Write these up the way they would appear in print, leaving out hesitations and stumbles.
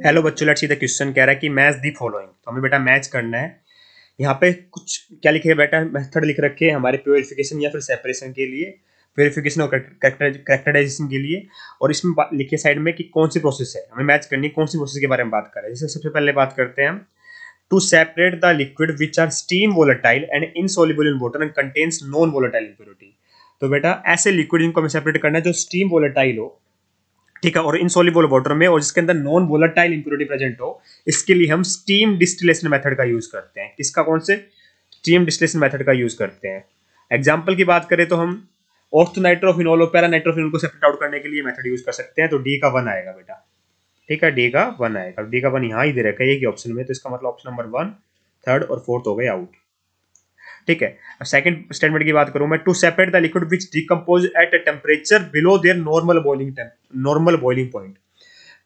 Hello बच्चों, let's see the question कह रहा है कि मैच दी फॉलोइंग। तो हमें बेटा मैच करना है। यहाँ पे कुछ क्या लिखे है बेटा, मेथड लिख रखे हैं हमारे प्योरिफिकेशन या फिर सेपरेशन के लिए, प्योरिफिकेशन और कैरेक्टराइजेशन के लिए। और इसमें लिखे साइड में कि कौन सी प्रोसेस है हमें मैच करनी, कौन सी प्रोसेस के बारे में बात कर रहे हैं। जैसे सबसे पहले बात करते हैं हम to separate the liquid which are steam volatile and insoluble in water and contains non volatile impurity. तो बेटा ऐसे लिक्विड इनको हमें सेपरेट करना है जो स्टीम वोलेटाइल हो, ठीक है, और इनसॉल्युबल वाटर में, और जिसके अंदर नॉन वोलेटाइल इंप्योरिटी प्रेजेंट हो। इसके लिए हम स्टीम डिस्टिलेशन मेथड का यूज करते हैं। किसका, कौन से? स्टीम डिस्टिलेशन मेथड का यूज करते हैं। एग्जांपल की बात करें तो हम ऑर्थोनाइट्रोफिनॉल और पैरानाइट्रोफिनॉल को सेपरेट आउट करने के लिए मेथड यूज कर सकते हैं। तो डी का 1 आएगा बेटा, ठीक है, डी का 1 आएगा। डी का 1 यहाँ ही दे रखा है एक ही ऑप्शन में, तो इसका मतलब ऑप्शन नंबर 1, थर्ड और फोर्थ हो गए आउट, ठीक है। अब सेकंड स्टेटमेंट की बात करूं मैं, to separate the liquid which decompose at a temperature below their normal boiling point,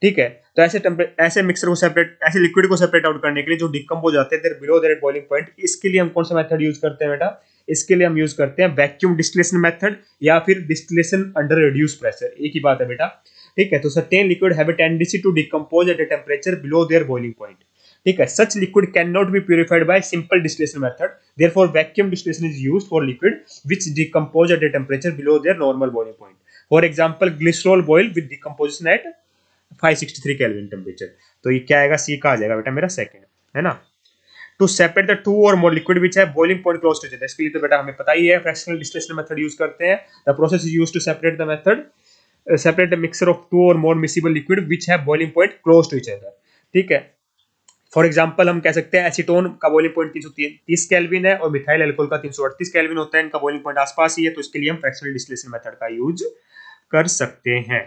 ठीक है। तो ऐसे मिक्सर को सेपरेट, ऐसे लिक्विड को सेपरेट आउट करने के लिए जो डिकम्पोज आते हैं their below their boiling point, इसके लिए हम कौन सा मेथड यूज करते हैं बेटा? इसके लिए हम यूज करते हैं वैक्यूम डिस्टिलेशन मेथड या फिर डिस्टिलेशन अंडर रिड्यूस प्रेशर, एक ही बात है बेटा, ठीक है। तो certain liquid have a tendency to decompose at a temperature below their boiling point, ठीक है। Such liquid can not be purified by simple distillation method, therefore vacuum distillation is used for liquid which decompose at a temperature below their normal boiling point. For example glycerol boil with decomposition at 563 kelvin temperature. तो ये क्या आएगा? सी का आ जाएगा बेटा मेरा second, है ना। टू सेपरेट द टू और मोर लिक्विड विच है boiling point close to each other, इसके लिए तो बेटा हमें पता ही है फ्रैक्शनल डिस्टिलेशन मेथड यूज करते हैं। The process is used to separate the method separate the mixture of two और मोर मिसिबल लिक्विड विच है boiling point close to each other, ठीक है। फॉर एग्जाम्पल हम कह सकते हैं एसीटोन का बॉइलिंग पॉइंट 330 केल्विन है और मिथाइल अल्कोहल का 338 केल्विन होता है, इनका बॉइलिंग पॉइंट आसपास ही है, तो इसके लिए हम फ्रैक्शनल डिस्टिलेशन मेथड का यूज कर सकते हैं,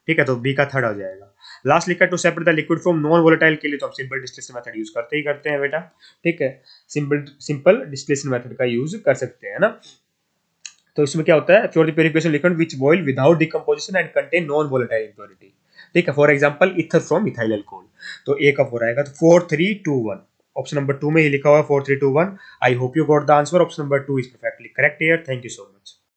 ठीक है। तो बी का थर्ड आ जाएगा। लास्ट लिखा to separate the liquid from non volatile के लिए तो हम सिंपल डिस्टिलेशन मेथड यूज करते ही करते हैं बेटा, ठीक है। सिंपल डिस्टिलेशन मेथड का यूज कर सकते हैं ना। तो इसमें क्या होता है, for the purification liquid which boil without decomposition and contain non volatile impurity, ठीक है। For example ether from methyl alcohol. तो ए का 4 आएगा, तो 4-3-2-1 ऑप्शन नंबर 2 में ही लिखा हुआ है 4-3-2-1। I hope you got the answer. Option number 2 is perfectly correct here. Thank you so much.